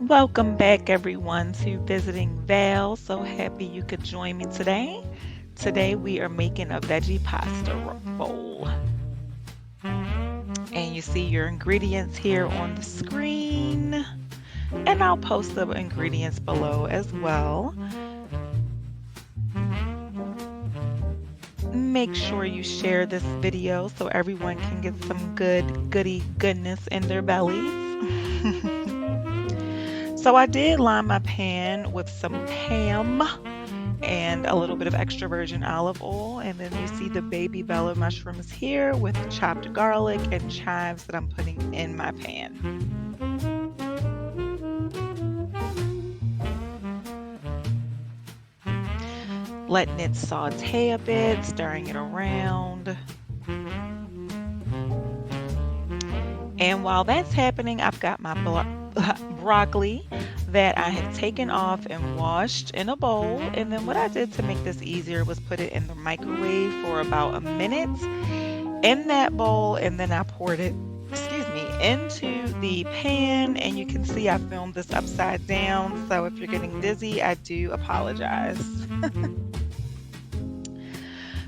Welcome back, everyone, to Visiting Val. So happy you could join me today. Today, we are making a veggie pasta bowl. And you see your ingredients here on the screen. And I'll post the ingredients below as well. Make sure you share this video so everyone can get some goodness in their bellies. So I did line my pan with some ham and a little bit of extra virgin olive oil. And then you see the baby bella mushrooms here with chopped garlic and chives that I'm putting in my pan. Letting it saute a bit, stirring it around. And while that's happening, I've got my broccoli that I had taken off and washed in a bowl. And then what I did to make this easier was put it in the microwave for about a minute in that bowl, and then I poured it, into the pan. And you can see I filmed this upside down, so if you're getting dizzy, I do apologize.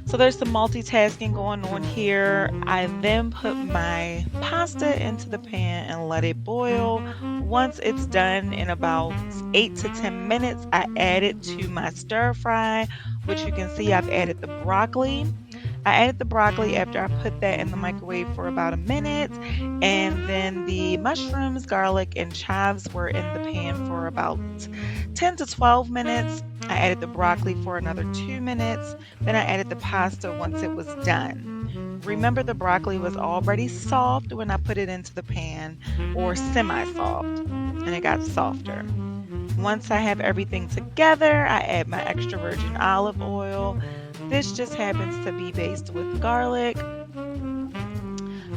So there's some multitasking going on here. I then put my pasta into the pan and let it boil. Once it's done in about 8 to 10 minutes, I add it to my stir fry, which you can see I've added the broccoli. I added the broccoli after I put that in the microwave for about a minute, and then the mushrooms, garlic, and chives were in the pan for about 10 to 12 minutes. I added the broccoli for another 2 minutes, then I added the pasta once it was done. Remember, the broccoli was already soft when I put it into the pan, or semi-soft, and it got softer. Once I have everything together, I add my extra virgin olive oil. This just happens to be based with garlic.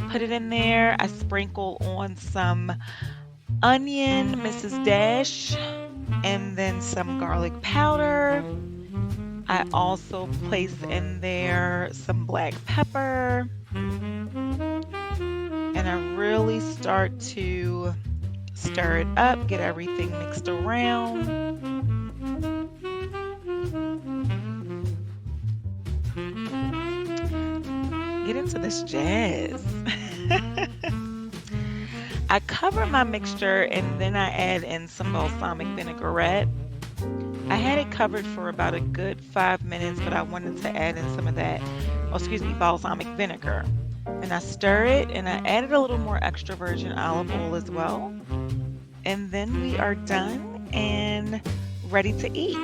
Put it in there. I sprinkle on some onion, Mrs. Dash, and then some garlic powder. I also place in there some black pepper. And I really start to stir it up, get everything mixed around. Get into this jazz. I cover my mixture and then I add in some balsamic vinaigrette. I had it covered for about a good 5 minutes, but I wanted to add in some of that, balsamic vinegar. And I stir it, and I added a little more extra virgin olive oil as well. And then we are done and ready to eat.